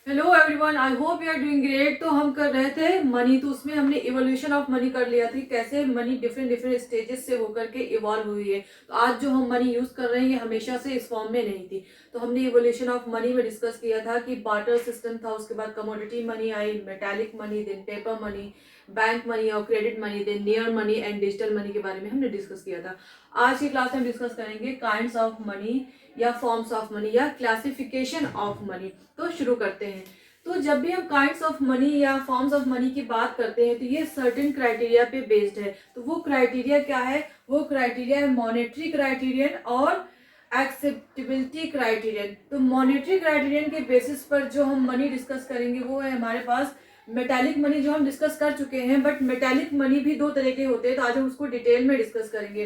Hello everyone, I hope you are doing great. तो हम कर रहे थे मनी, तो उसमें हमने इवोल्यूशन ऑफ मनी कर लिया थी, कैसे मनी डिफरेंट डिफरेंट स्टेजेस से होकर के इवॉल्व हुई है। तो आज जो हम मनी यूज कर रहे हैं ये हमेशा से इस फॉर्म में नहीं थी। तो हमने इवोल्यूशन ऑफ मनी में डिस्कस किया था कि बार्टर सिस्टम था, उसके बाद कमोडिटी मनी आई, metallic money, then paper money, bank money और credit money, then near money and digital money के बारे में हमने डिस्कस किया था। आज की क्लास में डिस्कस करेंगे काइंड्स ऑफ मनी या फॉर्म्स ऑफ मनी या क्लासिफिकेशन ऑफ मनी। तो शुरू करते हैं। तो जब भी हम काइंड्स ऑफ मनी या फॉर्म्स ऑफ मनी की बात करते हैं तो ये सर्टेन क्राइटेरिया पे बेस्ड है। तो वो क्राइटेरिया क्या है? वो क्राइटेरिया है मॉनेटरी क्राइटेरियन और एक्सेप्टेबिलिटी क्राइटेरियन। तो मॉनेटरी क्राइटेरियन के बेसिस पर जो हम मनी डिस्कस करेंगे वो है हमारे पास मेटालिक मनी, जो हम डिस्कस कर चुके हैं। बट मेटालिक मनी भी दो तरह के होते हैं, तो आज हम उसको डिटेल में डिस्कस करेंगे।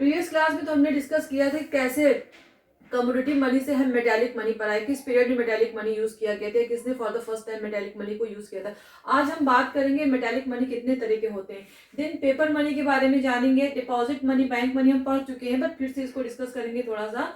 प्रीवियस क्लास में तो हमने डिस्कस किया था कैसे कमोडिटी मनी से हम मेटालिक मनी पर आए, किस पीरियड में मेटालिक मनी यूज किया गया था, किसने for the first time metallic money को यूज किया था। आज हम बात करेंगे मेटालिक मनी कितने तरह के होते हैं। देन पेपर मनी के बारे में जानेंगे। डिपॉजिट मनी, बैंक मनी हम पढ़ चुके हैं, बट फिर से इसको डिस्कस करेंगे थोड़ा सा।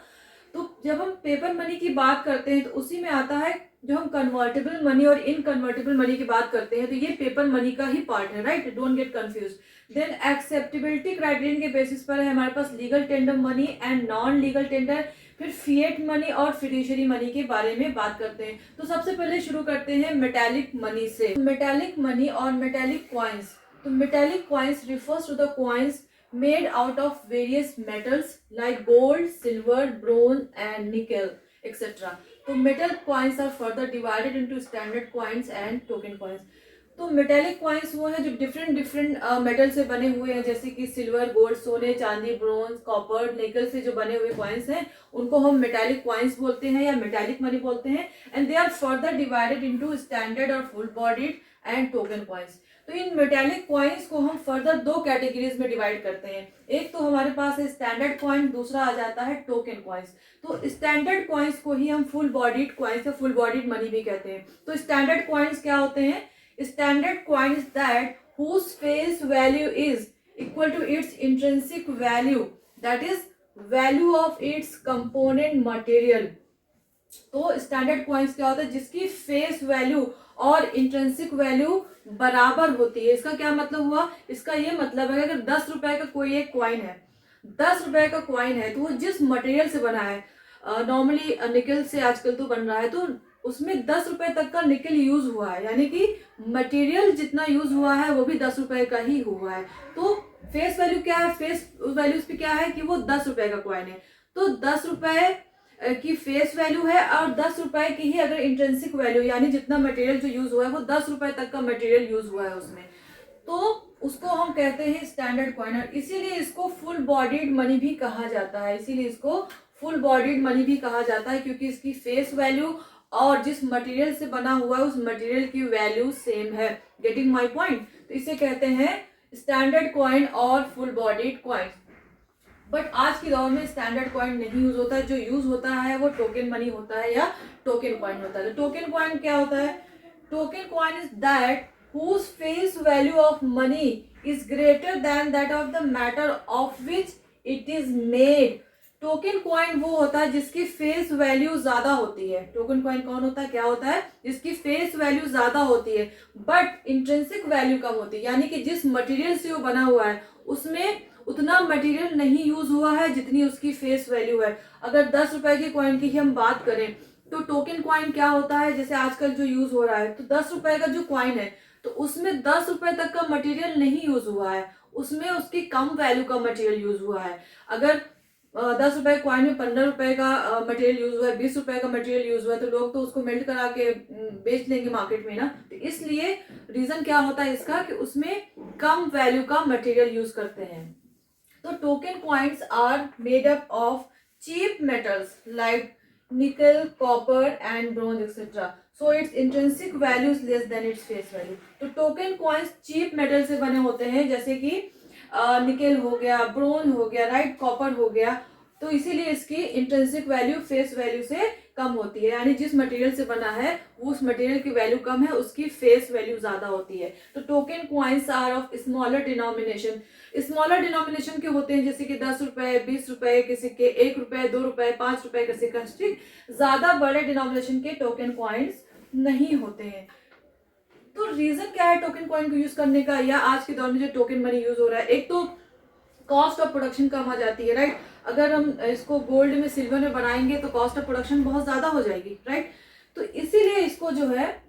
तो जब हम पेपर मनी की बात करते हैं तो उसी में आता है जो हम कन्वर्टेबल मनी और इनकन्वर्टेबल मनी की बात करते हैं, तो ये पेपर मनी का ही पार्ट है, right? Don't get confuse. Then acceptability criterion के बेसिस पर है हमारे पास legal tender money and non legal tender. फिर फिएट मनी और फिड्यूशियरी मनी के बारे में बात करते हैं। तो सबसे पहले शुरू करते हैं मेटालिक मनी से। मेटालिक मनी और मेटालिक क्वाइंस। तो metallic coins refers to the coins made out of various metals like gold, silver, bronze and nickel, etc. तो metal coins are further divided into standard coins and token coins. तो metallic coins वो है जो different different metal से बने हुए हैं, जैसे कि सिल्वर, गोल्ड, सोने, चांदी, ब्रोंज, कॉपर, निकल से जो बने हुए कॉइन्स हैं उनको हम मेटेलिक कॉइन्स बोलते हैं या मेटेलिक मनी बोलते हैं। And they are further divided into standard और full bodied and token coins. तो इन मेटेलिक कॉइन्स को हम फर्दर दो कैटेगरीज में डिवाइड करते हैं। एक तो हमारे पास है स्टैंडर्ड कॉइन, दूसरा आ जाता है टोकन कॉइन्स। तो स्टैंडर्ड कॉइन्स को ही हम फुल बॉडीड कॉइन्स या फुल बॉडीड मनी भी कहते हैं। तो स्टैंडर्ड कॉइन्स क्या होते हैं? Standard coins that whose face value is equal to its intrinsic value, that is value of its component material. तो स्टैंडर्ड कॉइन्स क्या होता है? जिसकी फेस वैल्यू और इंट्रेंसिक वैल्यू बराबर होती है। इसका क्या मतलब हुआ? इसका ये मतलब है अगर 10 रुपए का कोई एक कॉइन है, 10 रुपए का कॉइन है, तो वो जिस मटेरियल से बना है, नॉर्मली निकल से आजकल तो बन रहा है, तो उसमें 10 रुपए तक का निकल यूज हुआ है, यानी कि मटेरियल जितना यूज हुआ है वो भी 10 रुपए का ही हुआ है। तो फेस वैल्यू क्या है? फेस वैल्यूज पे क्या है कि वो 10 रुपए का कॉइन है, तो 10 रुपए की फेस वैल्यू है और 10 रुपए की ही अगर इंट्रेंसिक वैल्यू, यानी जितना मटेरियल जो यूज हुआ है वो 10 रुपए तक का मटेरियल यूज हुआ है उसमें, तो उसको हम कहते हैं स्टैंडर्ड कॉइन। और इसीलिए इसको फुल बॉडीड मनी भी कहा जाता है। इसीलिए इसको फुल बॉडीड मनी भी कहा जाता है क्योंकि इसकी फेस वैल्यू और जिस मटेरियल से बना हुआ है उस मटेरियल की वैल्यू सेम है। Getting my point? तो इसे कहते हैं स्टैंडर्ड कॉइन और फुल बॉडीड कॉइन। बट आज के दौर में स्टैंडर्ड कॉइन नहीं यूज होता है, जो यूज होता है वो टोकन मनी होता है या टोकन कॉइन होता है। तो टोकन कॉइन क्या होता है? Token coin is that whose face value of money is greater than that of the matter of which it is made. Token coin वो होता है जिसकी फेस वैल्यू ज्यादा होती है। टोकन कॉइन कौन होता है? क्या होता है? जिसकी फेस वैल्यू ज्यादा होती है बट इंट्रिंसिक वैल्यू कम होती है, यानी कि जिस मटेरियल से वो बना हुआ है उसमें उतना मटेरियल नहीं यूज हुआ है जितनी उसकी फेस वैल्यू है। अगर 10 रुपए के कॉइन की हम बात करें तो टोकन कॉइन क्या होता है? जैसे आजकल जो यूज हो रहा है, तो 10 रुपए का जो कॉइन है तो उसमें 10 रुपए तक का मटेरियल नहीं यूज हुआ है, उसमें उसकी कम वैल्यू का मटेरियल यूज हुआ है। अगर 10 रुपए कॉइन में 15 रुपए का मटेरियल यूज हुआ है, 20 रुपए का मटेरियल यूज हुआ है, तो लोग तो उसको मेल्ट करा के बेच लेंगे मार्केट में ना। तो इसलिए रीजन क्या होता है इसका कि उसमें कम वैल्यू का मटेरियल यूज करते हैं। तो token coins are made up of cheap metals like nickel, copper and bronze etcetera, so its intrinsic value is less than its face value. तो टोकन कॉइन्स चीप मेटल से बने होते हैं, जैसे कि निकल हो गया, ब्रोंज हो गया, राइट, कॉपर हो गया। तो इसीलिए इसकी इंट्रिंसिक वैल्यू फेस वैल्यू से कम होती है, यानी जिस मटेरियल से बना है वो उस मटेरियल की वैल्यू कम है, उसकी फेस वैल्यू ज्यादा होती है। तो token coins are of smaller denomination. Smaller denomination के होते हैं, जैसे कि 10 रुपए, 20 रुपए, किसी के 1 रुपए, 2 रुपए, 5 रुपए, किसी का। ज्यादा बड़े डिनोमिनेशन के टोकन कॉइन्स नहीं होते हैं। तो रीजन क्या है टोकन कॉइन को यूज करने का, या आज के दौर में जो टोकन मनी यूज हो रहा है? एक तो कॉस्ट ऑफ प्रोडक्शन कम आ जाती है, राइट? अगर हम इसको गोल्ड में सिल्वर में बनाएंगे तो कॉस्ट ऑफ प्रोडक्शन बहुत ज्यादा हो जाएगी, राइट? तो इसीलिए इसको जो है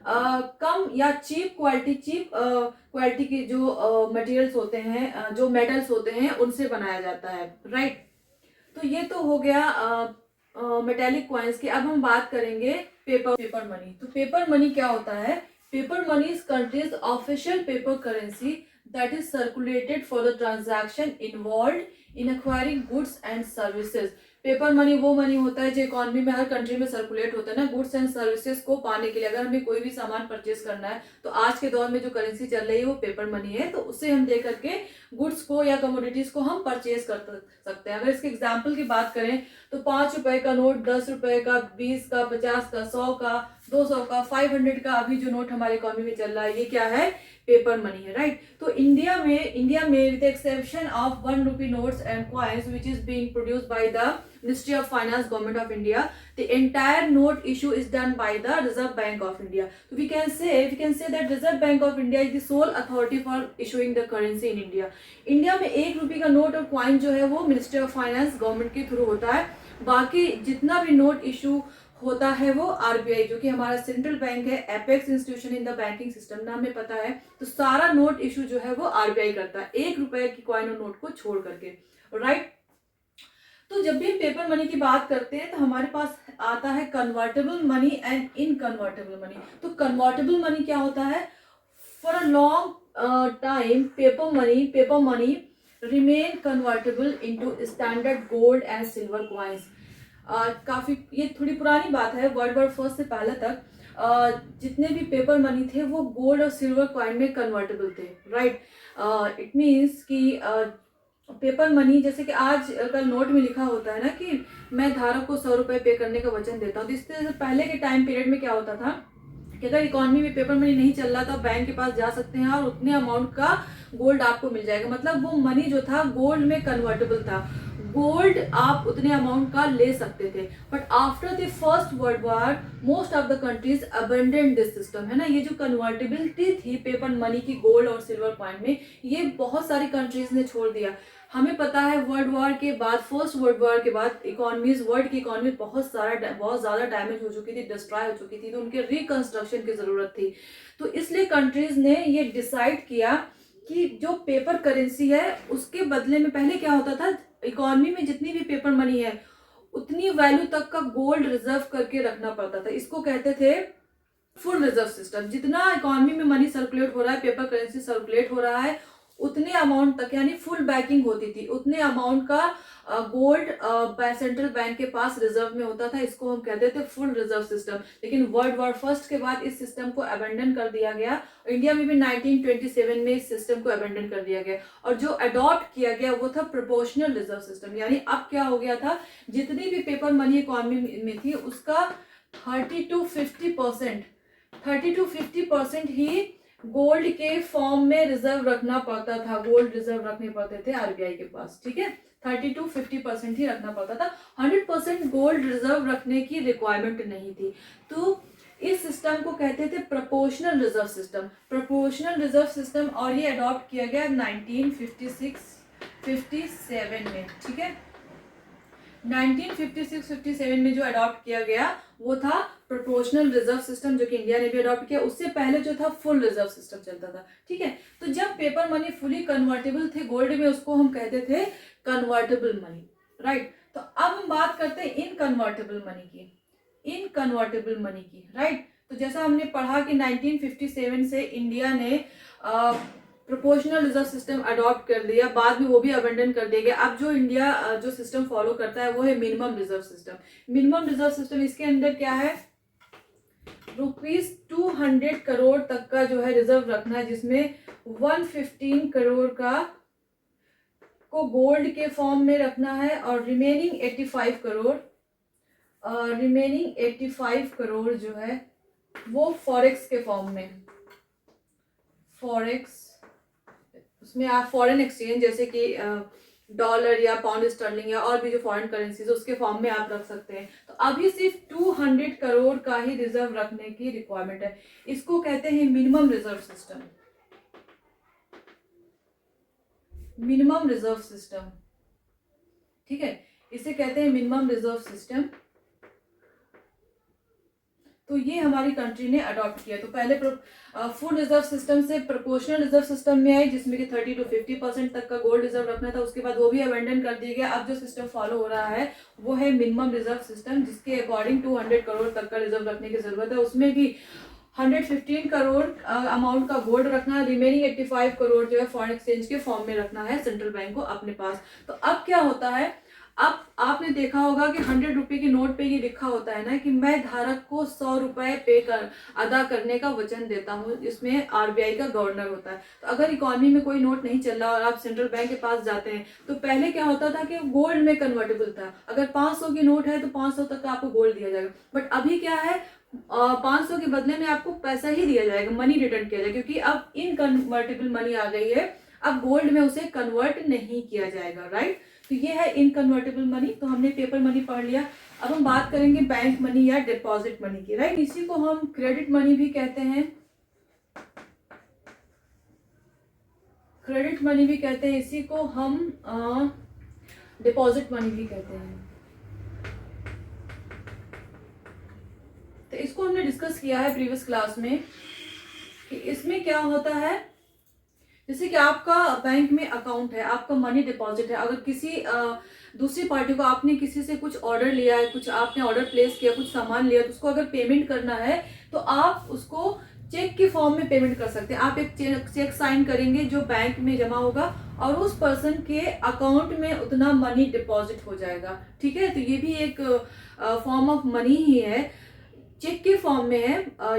कम या चीप क्वालिटी के जो मटेरियल्स होते हैं, जो मेटल्स होते हैं, उनसे बनाया जाता है, राइट? तो ये तो हो गया मेटेलिक कॉइन्स की। अब हम बात करेंगे पेपर मनी। तो पेपर मनी क्या होता है? Paper money is countries official paper currency that is circulated for the transaction involve in acquiring goods and services. Paper money वो मनी होता है जो इकोनॉमी में हर कंट्री में सर्कुलेट होता है ना, गुड्स एंड सर्विसेज को पाने के लिए। अगर हमें कोई भी सामान परचेज करना है तो आज के दौर में जो करेंसी चल रही है वो पेपर मनी है, तो उससे हम दे करके गुड्स को या कमोडिटीज को हम परचेज कर सकते हैं। अगर इसके एग्जाम्पल की बात करें तो 5 रुपए का नोट, 10 रुपए का, 20 का, 50 का, 100 का, 200 का, 500 का अभी जो नोट हमारे इकोनॉमी में चल रहा है, ये क्या है? पेपर मनी है, राइट? तो इंडिया में with exception of 1 rupee notes and coins which is being produced by the ministry of finance, government of India, the entire note issue is done by the Reserve Bank of India. तो we can say that Reserve Bank of India is the sole authority for issuing the currency in India. India में 1 रुपये का note और coin जो है वो ministry of finance, government के through होता है। बाकी जितना भी नोट इशू होता है वो आरबीआई, जो कि हमारा सेंट्रल बैंक है, apex institution in the banking system ना, हमें पता है। तो सारा नोट इशू जो है वो आरबीआई करता है, 1 रुपए की कॉइन और नोट को छोड़ करके, राइट? तो जब भी हम पेपर मनी की बात करते हैं तो हमारे पास आता है कन्वर्टेबल मनी एंड इनकन्वर्टेबल मनी। तो कन्वर्टेबल मनी क्या होता है? For a long time paper money remain convertible into standard gold and silver coins. काफी ये थोड़ी पुरानी बात है, वर्ल्ड वॉर फर्स्ट से पहले तक जितने भी पेपर मनी थे वो गोल्ड और सिल्वर कॉइन में कन्वर्टेबल थे, राइट? इट मीन्स कि पेपर मनी, जैसे कि आज कल नोट में लिखा होता है ना कि मैं धारक को 100 रुपए पे करने का वचन देता हूँ। तो इससे पहले के टाइम पीरियड में क्या होता था कि अगर इकोनॉमी में पेपर मनी नहीं चल रहा था, बैंक के पास जा सकते हैं और उतने अमाउंट का गोल्ड आपको मिल जाएगा। मतलब वो मनी जो था गोल्ड में कन्वर्टेबल था, गोल्ड आप उतने अमाउंट का ले सकते थे। But after the first world war most of the countries abandoned this system, है ना? ये जो कन्वर्टेबिलिटी थी पेपर मनी की गोल्ड और सिल्वर कॉइन में, ये बहुत सारी कंट्रीज ने छोड़ दिया। हमें पता है वर्ल्ड वॉर के बाद, फर्स्ट वर्ल्ड वॉर के बाद वर्ल्ड की इकोनॉमी बहुत ज़्यादा डैमेज हो चुकी थी, डिस्ट्रॉय हो चुकी थी, तो उनके रिकंस्ट्रक्शन की ज़रूरत थी। तो इसलिए कंट्रीज ने ये डिसाइड किया कि जो पेपर करेंसी है उसके बदले में, पहले क्या होता था, इकोनॉमी में जितनी भी पेपर मनी है उतनी वैल्यू तक का गोल्ड रिजर्व करके रखना पड़ता था। इसको कहते थे फुल रिजर्व सिस्टम। जितना इकोनॉमी में मनी सर्कुलेट हो रहा है, पेपर करेंसी सर्कुलेट हो रहा है, उतने अमाउंट तक, यानी फुल बैकिंग होती थी, उतने अमाउंट का गोल्ड सेंट्रल बैंक के पास रिजर्व में होता था। इसको हम कहते थे फुल रिजर्व सिस्टम। लेकिन वर्ल्ड वॉर फर्स्ट के बाद इस सिस्टम को अबेंडन कर दिया गया। इंडिया में भी 1927 में इस सिस्टम को अबेंडन कर दिया गया, और जो अडॉप्ट किया गया वो था प्रोपोर्शनल रिजर्व सिस्टम। यानी अब क्या हो गया था, जितनी भी पेपर मनी इकोनॉमी में थी उसका 30 to 50% ही गोल्ड के फॉर्म में रिजर्व रखना पड़ता था, गोल्ड रिजर्व रखने पड़ते थे आरबीआई के पास, ठीक है? 30 to 50% ही रखना पड़ता था, 100% गोल्ड रिजर्व रखने की रिक्वायरमेंट नहीं थी। तो इस सिस्टम को कहते थे प्रोपोर्शनल रिजर्व सिस्टम, और ये अडॉप्ट किया गया 1956-57 में, ठीक है? 1956-57 में जो अडॉप्ट किया गया वो था प्रोपोर्शनल रिजर्व सिस्टम, जो कि इंडिया ने भी अडॉप्ट किया। उससे पहले जो था फुल रिजर्व सिस्टम चलता था, ठीक है? तो जब पेपर मनी फुली कन्वर्टेबल थे गोल्ड में, उसको हम कहते थे कन्वर्टेबल मनी, राइट? तो अब हम बात करते हैं इनकन्वर्टेबल मनी की, राइट? तो जैसा हमने पढ़ा कि 1957 से इंडिया ने प्रोपोर्शनल रिजर्व सिस्टम अडॉप्ट कर लिया, बाद में वो भी अबेंडन कर दिया गया। अब जो इंडिया जो सिस्टम फॉलो करता है वो है मिनिमम रिजर्व सिस्टम। इसके अंदर क्या है, ₹200 करोड़ तक का जो है रिजर्व रखना है, जिसमें 115 करोड़ का को गोल्ड के फॉर्म में रखना है, और रिमेनिंग 85 करोड़ जो है वो फॉरेक्स के फॉर्म में, उसमें आप फॉरेन एक्सचेंज, जैसे कि डॉलर या पाउंड स्टर्लिंग या और भी जो फॉरेन करेंसीज उसके फॉर्म में आप रख सकते हैं। तो अभी सिर्फ 200 करोड़ का ही रिजर्व रखने की रिक्वायरमेंट है। इसको कहते हैं minimum reserve system, minimum reserve system, ठीक है, इसे कहते हैं मिनिमम रिजर्व सिस्टम। तो ये हमारी कंट्री ने अडॉप्ट किया। तो पहले फूड रिजर्व सिस्टम से प्रोपोर्शनल रिजर्व सिस्टम में आई, जिसमें कि 30 to 50% तक का गोल्ड रिजर्व रखना था। उसके बाद वो भी अबेंडन कर दिया गया। अब जो सिस्टम फॉलो हो रहा है वो है मिनिमम रिजर्व सिस्टम, जिसके अकॉर्डिंग 200 करोड़ तक का रिजर्व रखने की जरूरत है। उसमें भी 115 करोड़ अमाउंट का गोल्ड रखना है, रिमेनिंग 85 करोड़ जो है फॉरेन एक्सचेंज के फॉर्म में रखना है सेंट्रल बैंक को अपने पास। तो अब क्या होता है, अब आपने देखा होगा कि 100 रुपए के नोट पे ये लिखा होता है ना कि मैं धारक को 100 रुपए अदा करने का वचन देता हूँ। इसमें आरबीआई का गवर्नर होता है। तो अगर इकोनॉमी में कोई नोट नहीं चल रहा और आप सेंट्रल बैंक के पास जाते हैं, तो पहले क्या होता था कि गोल्ड में कन्वर्टेबल था। अगर 500 की नोट है तो 500 तक का आपको गोल्ड दिया जाएगा। बट अभी क्या है, 500 के बदले में आपको पैसा ही दिया जाएगा, मनी रिटर्न किया जाएगा, क्योंकि अब इनकन्वर्टेबल मनी आ गई है। अब गोल्ड में उसे कन्वर्ट नहीं किया जाएगा, राइट। तो ये है इनकन्वर्टेबल मनी। तो हमने पेपर मनी पढ़ लिया। अब हम बात करेंगे बैंक मनी या डिपॉजिट मनी की, राइट। इसी को हम क्रेडिट मनी भी कहते हैं, क्रेडिट मनी भी कहते हैं। इसी को हम डिपॉजिट मनी भी कहते हैं। तो इसको हमने डिस्कस किया है प्रीवियस क्लास में कि इसमें क्या होता है। जैसे कि आपका बैंक में अकाउंट है, आपका मनी डिपॉजिट है। अगर किसी दूसरी पार्टी को आपने किसी से कुछ ऑर्डर लिया है, कुछ आपने ऑर्डर प्लेस किया, कुछ सामान लिया, तो उसको अगर पेमेंट करना है तो आप उसको चेक के फॉर्म में पेमेंट कर सकते हैं। आप एक चेक साइन करेंगे जो बैंक में जमा होगा और उस पर्सन के अकाउंट में उतना मनी डिपॉजिट हो जाएगा, ठीक है। तो ये भी एक फॉर्म ऑफ मनी ही है, चेक के फॉर्म में है।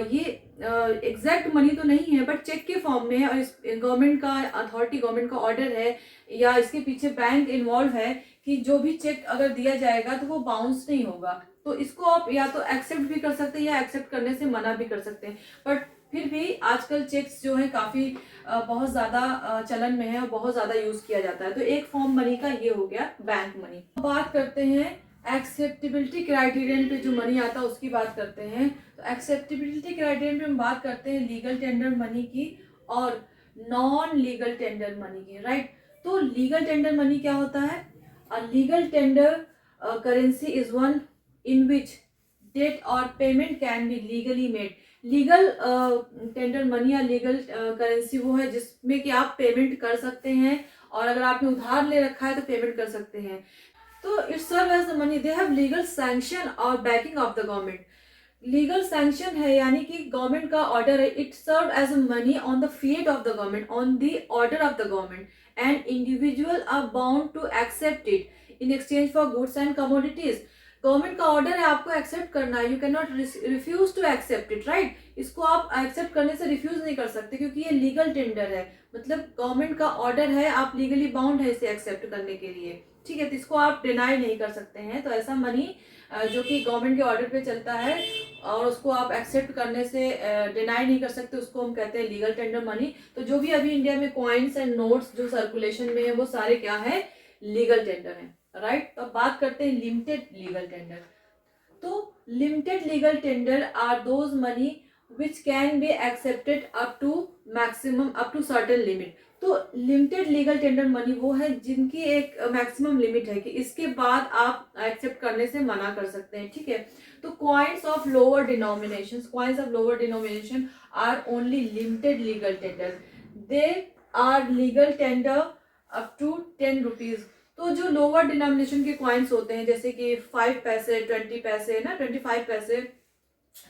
ये एग्जैक्ट मनी तो नहीं है बट चेक के फॉर्म में है। और इस गवर्नमेंट का अथॉरिटी, गवर्नमेंट का ऑर्डर है या इसके पीछे बैंक इन्वॉल्व है कि जो भी चेक अगर दिया जाएगा तो वो बाउंस नहीं होगा। तो इसको आप या तो एक्सेप्ट भी कर सकते हैं या एक्सेप्ट करने से मना भी कर सकते हैं। बट फिर भी आजकल चेक्स जो है काफ़ी बहुत ज़्यादा चलन में है और बहुत ज़्यादा यूज़ किया जाता है। तो एक फॉर्म मनी का ये हो गया बैंक मनी। बात करते हैं एक्सेप्टेबिलिटी क्राइटेरियन पे जो मनी आता है उसकी बात करते हैं। तो एक्सेप्टेबिलिटी क्राइटेरियन पे हम बात करते हैं लीगल टेंडर मनी की और नॉन लीगल टेंडर मनी की, राइट। तो लीगल टेंडर मनी क्या होता है? A legal tender currency is one in which debt or payment can be legally made. Legal tender money या लीगल करेंसी वो है जिसमें कि आप पेमेंट कर सकते हैं और अगर आपने उधार ले रखा है तो पेमेंट कर सकते हैं। तो it serve as the money, they have legal sanction और backing of the government. Legal sanction है यानी कि गवर्नमेंट का ऑर्डर है। It serve as a money on the feet of the government, on the order of the government, and individual are bound to accept it in exchange for goods and commodities. Government का order है, आपको accept करना है। You can not refuse to accept it, right. इसको आप accept करने से refuse नहीं कर सकते क्योंकि ये लीगल टेंडर है। मतलब गवर्नमेंट का ऑर्डर है, आप लीगली बाउंड है इसे एक्सेप्ट करने के लिए, ठीक है। तो इसको आप डिनाई नहीं कर सकते हैं। तो ऐसा मनी जो कि गवर्नमेंट के ऑर्डर पे चलता है और उसको आप एक्सेप्ट करने से डिनाई नहीं कर सकते, उसको हम कहते हैं लीगल टेंडर मनी। तो जो भी अभी इंडिया में कॉइन्स एंड नोट्स जो सर्कुलेशन में है वो सारे क्या है? लीगल टेंडर है, राइट। तो बात करते हैं लिमिटेड लीगल टेंडर। तो limited legal tender are those money which can be accepted up to certain limit. तो लिमिटेड लीगल टेंडर मनी वो है जिनकी एक मैक्सिमम लिमिट है कि इसके बाद आप एक्सेप्ट करने से मना कर सकते हैं, ठीक है। तो coins of lower denomination are only limited legal tender. They are legal tender up to 10 rupees. तो जो लोअर डिनोमिनेशन के कॉइन्स होते हैं जैसे कि 5 पैसे, 20 पैसे ना, 25 पैसे,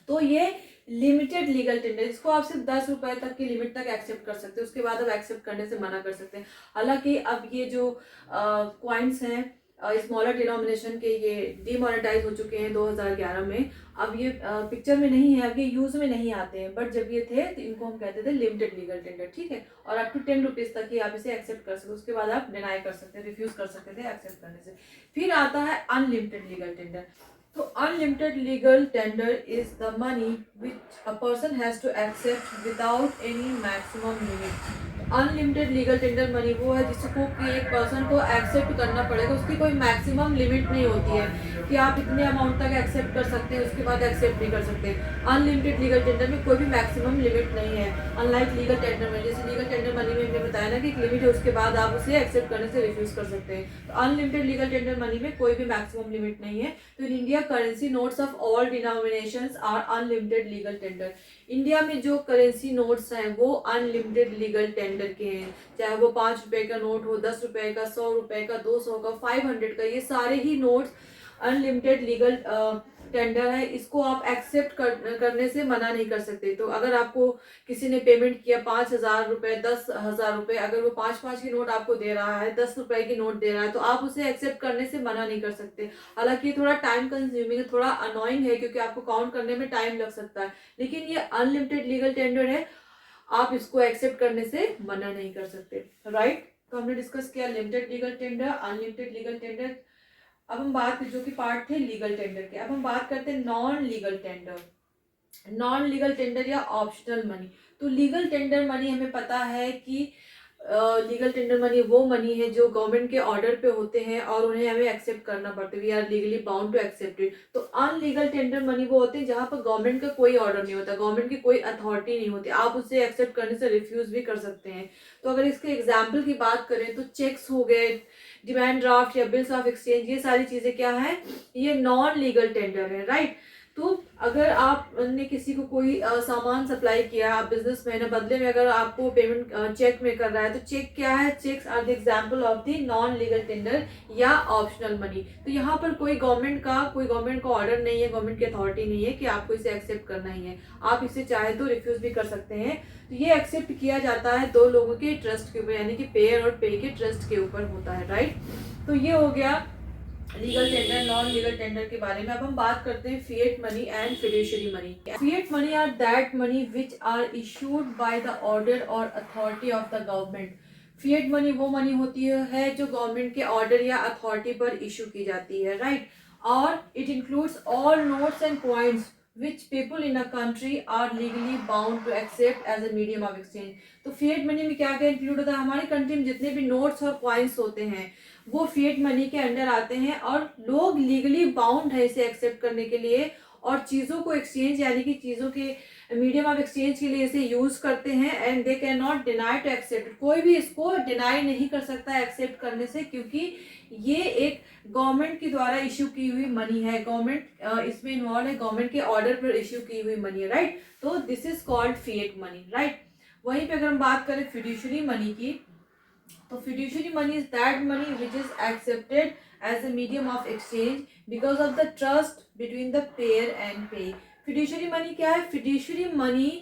तो ये लिमिटेड लीगल टेंडर, इसको आप सिर्फ 10 रुपए तक की लिमिट तक एक्सेप्ट कर सकते हैं, उसके बाद आप एक्सेप्ट करने से मना कर सकते हैं। हालांकि अब ये जो कॉइन्स हैं स्मॉलर डिनोमिनेशन के, ये डिमोनेटाइज हो चुके हैं 2011 में। अब ये पिक्चर में नहीं है, अब ये यूज में नहीं आते हैं, बट जब ये थे तो इनको हम कहते थे लिमिटेड लीगल टेंडर, ठीक है। और अप टू 10 रुपीज तक ही आप इसे एक्सेप्ट कर सकते, उसके बाद आप डिनाई कर सकते हैं, रिफ्यूज कर सकते थे एक्सेप्ट करने से। फिर आता है अनलिमिटेड लीगल टेंडर। तो unlimited legal tender is the money which a person has to accept without any maximum limit. Unlimited legal tender money वो है जिसको कि एक पर्सन को एक्सेप्ट करना पड़ेगा, उसकी कोई मैक्सिमम लिमिट नहीं होती है कि आप इतने अमाउंट तक एक्सेप्ट कर सकते हैं, उसके बाद एक्सेप्ट नहीं कर सकते। अनलिमिटेड लीगल टेंडर में कोई भी मैक्सिमम लिमिट नहीं है, अनलाइक लीगल टेंडर मनी। जैसे लीगल टेंडर मनी में हमने बताया ना कि एक लिमिट है, उसके बाद आप उसे एक्सेप्ट करने से रिफ्यूज कर सकते हैं। तो अनलिमिटेड लीगल टेंडर मनी में कोई भी मैक्सिमम लिमिट नहीं है। तो in India currency notes of all denominations are unlimited legal tender. India में जो करेंसी नोट्स हैं वो अनलिमिटेड लीगल टेंडर के हैं, चाहे वो 5 रुपए का नोट हो, 10 रुपए का, 100 रुपए का, 200 का, 500 का, ये सारे ही नोट्स अनलिमिटेड लीगल टेंडर है। इसको आप एक्सेप्ट करने से मना नहीं कर सकते। तो अगर आपको किसी ने पेमेंट किया 5,000 रुपए, 10,000 रुपए, अगर वो 5-5 की नोट आपको दे रहा है, 10 रुपए की नोट दे रहा है, तो आप उसे एक्सेप्ट करने से मना नहीं कर सकते। हालांकि थोड़ा टाइम कंज्यूमिंग है, थोड़ा अनोइंग है, क्योंकि आपको काउंट करने में टाइम लग सकता है, लेकिन ये अनलिमिटेड लीगल टेंडर है, आप इसको एक्सेप्ट करने से मना नहीं कर सकते। राइट, तो हमने डिस्कस किया limited legal tender, unlimited legal tender. अब हम बात जो कि पार्ट थे लीगल टेंडर के, अब हम बात करते हैं non legal tender. Non legal tender या ऑप्शनल मनी। तो लीगल टेंडर मनी हमें पता है कि लीगल टेंडर मनी वो मनी है जो गवर्नमेंट के ऑर्डर पे होते हैं और उन्हें हमें एक्सेप्ट करना पड़ता है, we are legally bound to accept it. तो अनलीगल टेंडर मनी वो होते हैं जहाँ पर गवर्नमेंट का कोई ऑर्डर नहीं होता, गवर्नमेंट की कोई अथॉरिटी नहीं होती, आप उसे एक्सेप्ट करने से रिफ्यूज भी कर सकते हैं। तो अगर इसके एग्जाम्पल की बात करें तो चेक्स हो गए, डिमांड ड्राफ्ट या बिल्स ऑफ एक्सचेंज, ये सारी चीजें क्या है, ये नॉन लीगल टेंडर है। राइट, तो अगर आपने किसी को कोई सामान सप्लाई किया, आप बिजनेसमैन है, बदले में अगर आपको पेमेंट चेक में कर रहा है, तो चेक क्या है, cheques are the example of the non legal tender या ऑप्शनल मनी। तो यहाँ पर कोई गवर्नमेंट का ऑर्डर नहीं है, गवर्नमेंट की अथॉरिटी नहीं है कि आपको इसे एक्सेप्ट करना ही है, आप इसे चाहे तो रिफ्यूज भी कर सकते हैं। तो ये एक्सेप्ट किया जाता है दो लोगों के ट्रस्ट के ऊपर, यानी कि पेयर और पे के ट्रस्ट के ऊपर होता है। राइट, तो ये हो गया legal tender, non legal tender के बारे में। अब हम बात करते हैं fiat money and fiduciary money. Fiat money are that money which are issued by the order और authority of the government. Fiat money वो मनी होती है जो गवर्नमेंट के ऑर्डर या अथॉरिटी पर इशू की जाती है। राइट, और it includes all notes and coins which people in a country are legally bound to accept as a medium of exchange। तो फिएट मनी में क्या क्या इंक्लूड होता है, हमारी कंट्री में जितने भी नोट्स और कॉइन्स होते हैं वो फिएट मनी के अंडर आते हैं, और लोग लीगली बाउंड है इसे एक्सेप्ट करने के लिए, और चीज़ों को एक्सचेंज यानी कि चीज़ों के मीडियम ऑफ एक्सचेंज के लिए इसे यूज करते हैं, and they can not deny to accept. कोई भी इसको डिनाई नहीं कर सकता एक्सेप्ट करने से, क्योंकि ये एक गवर्नमेंट के द्वारा इश्यू की हुई मनी है, गवर्नमेंट इसमें इन्वॉल्व है, गवर्नमेंट के ऑर्डर पर इश्यू की हुई मनी है। राइट, तो this is called fiat money. Right, वहीं पे अगर हम बात करें फिड्यूशियरी मनी की, तो fiduciary money is that money which is accepted as a medium of exchange because of the trust between the payer and pay। fiduciary money क्या है, fiduciary money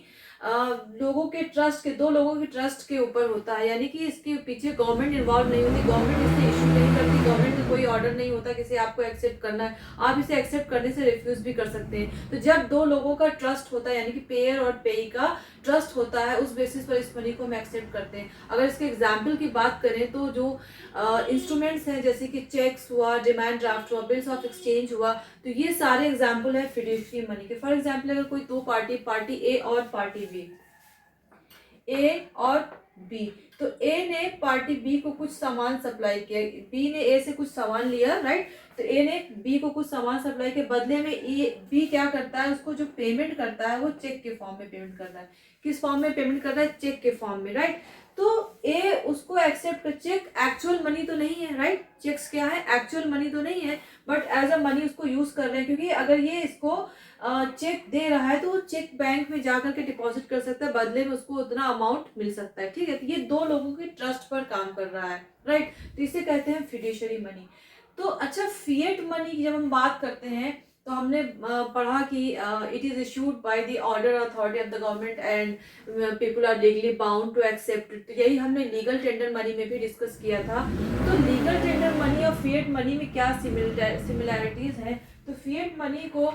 लोगों के ट्रस्ट के, दो लोगों के ट्रस्ट के ऊपर होता है, यानी कि इसके पीछे गवर्नमेंट इन्वॉल्व नहीं होती, गवर्नमेंट इसे इशू नहीं करती, गवर्नमेंट का कोई ऑर्डर नहीं होता कि इसे आपको एक्सेप्ट करना है, आप इसे एक्सेप्ट करने से रिफ्यूज भी कर सकते हैं। तो जब दो लोगों का ट्रस्ट होता है, यानी कि पेयर और पेई का ट्रस्ट होता है, उस बेसिस पर इस मनी को हम एक्सेप्ट करते हैं। अगर इसके एग्जाम्पल की बात करें तो जो इंस्ट्रूमेंट्स हैं जैसे कि चेक्स हुआ, डिमांड ड्राफ्ट हुआ, बिल्स ऑफ एक्सचेंज हुआ, तो ये सारे एग्जाम्पल है फिड्यूशियरी मनी के। फॉर एग्जाम्पल अगर कोई दो पार्टी ए और पार्टी बी, ए और बी, तो ए ने पार्टी बी को कुछ सामान सप्लाई किया, बी ने ए से कुछ सामान लिया। राइट, तो ए ने बी को कुछ सामान सप्लाई के बदले में बी क्या करता है, उसको जो पेमेंट करता है वो चेक के फॉर्म में पेमेंट करता है। किस फॉर्म में पेमेंट कर रहा है, चेक के फॉर्म में। राइट, तो ए उसको एक्सेप्ट कर, चेक एक्चुअल मनी तो नहीं है। राइट, चेक्स क्या है, एक्चुअल मनी तो नहीं है, बट एज अ मनी उसको यूज कर रहे हैं, क्योंकि अगर ये इसको चेक दे रहा है तो वो चेक बैंक में जाकर के डिपॉजिट कर सकता है, बदले में उसको उतना अमाउंट मिल सकता है। ठीक है, तो ये दो लोगों के ट्रस्ट पर काम कर रहा है। राइट, तो इसे कहते हैं फिड्यूशियरी मनी। तो अच्छा, फिएट मनी की जब हम बात करते हैं तो हमने पढ़ा कि it is issued by the order authority of the government and people are legally bound to accept it. तो यही हमने लीगल टेंडर मनी में भी डिस्कस किया था। तो लीगल टेंडर मनी और फिएट मनी में क्या सिमिलैरिटीज हैं, तो फिएट मनी को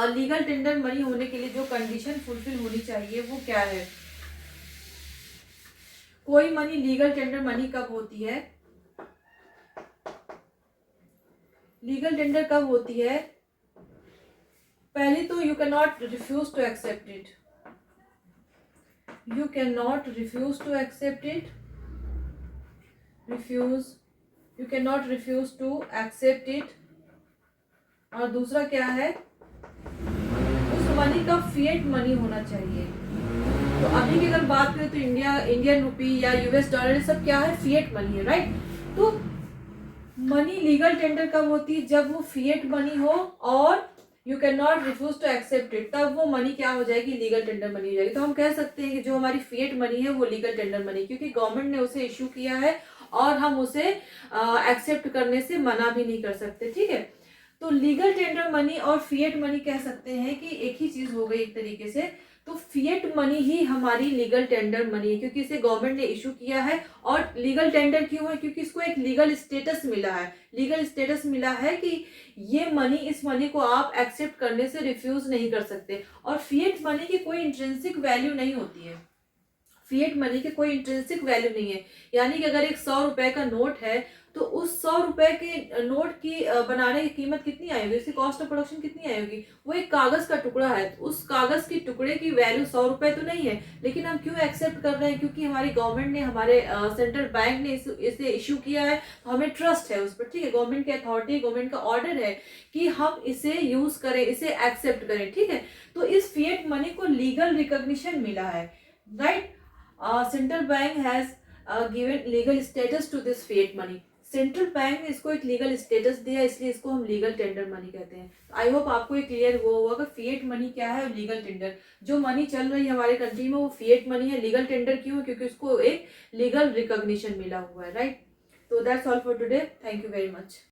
लीगल टेंडर मनी होने के लिए जो कंडीशन फुलफिल होनी चाहिए वो क्या है, कोई मनी लीगल टेंडर मनी कब होती है, लीगल टेंडर कब होती है, पहले तो you can not refuse to accept it, you cannot refuse to accept it, refuse, you cannot refuse to accept it। और दूसरा क्या है, उस मनी का फिएट मनी होना चाहिए। तो अभी की अगर बात करें तो इंडियन रुपी या यूएस डॉलर सब क्या है, फिएट मनी है, राइट। तो मनी लीगल टेंडर कब होती है, जब वो फिएट मनी हो और you can not refuse to accept it, तब वो मनी क्या हो जाएगी, लीगल टेंडर मनी हो जाएगी। तो हम कह सकते हैं कि जो हमारी फिएट मनी है वो लीगल टेंडर मनी, क्योंकि गवर्नमेंट ने उसे इशू किया है और हम उसे एक्सेप्ट करने से मना भी नहीं कर सकते, ठीक है। तो लीगल टेंडर मनी और फिएट मनी कह सकते हैं कि एक ही चीज हो गई एक तरीके से। तो फिएट मनी ही हमारी लीगल टेंडर मनी है, क्योंकि इसे गवर्नमेंट ने इशू किया है। और लीगल टेंडर क्यों है, क्योंकि इसको एक लीगल स्टेटस मिला है, लीगल स्टेटस मिला है कि ये मनी, इस मनी को आप एक्सेप्ट करने से रिफ्यूज नहीं कर सकते। और फिएट मनी की कोई इंट्रिंसिक वैल्यू नहीं होती है, फिएट मनी की कोई इंट्रिंसिक वैल्यू नहीं है। यानी कि अगर एक 100 रुपए का नोट है तो उस 100 रुपए के नोट की बनाने की कीमत कितनी आएगी, उसकी कॉस्ट ऑफ प्रोडक्शन कितनी आएगी, वो एक कागज का टुकड़ा है। उस कागज के टुकड़े की वैल्यू 100 रुपए तो नहीं है, लेकिन हम क्यों एक्सेप्ट कर रहे हैं, क्योंकि हमारी गवर्नमेंट ने, हमारे सेंट्रल बैंक ने इसे इशू किया है, तो हमें ट्रस्ट है उस पर, ठीक है। गवर्नमेंट की अथॉरिटी, गवर्नमेंट का ऑर्डर है कि हम इसे यूज करें, इसे एक्सेप्ट करें, ठीक है। तो इस फिएट मनी को लीगल रिकॉग्निशन मिला है, right. Central bank has given legal status to this fiat money, central bank ने इसको एक लीगल स्टेटस दिया, इसलिए इसको हम लीगल टेंडर मनी कहते हैं। आई होप आपको ये क्लियर हुआ होगा कि फिएट मनी क्या है और लीगल टेंडर। जो मनी चल रही है हमारे कंट्री में वो फिएट मनी है। लीगल टेंडर क्यों है, क्योंकि उसको एक लीगल रिकॉग्निशन मिला हुआ है, राइट। तो that's all for today, thank you very much.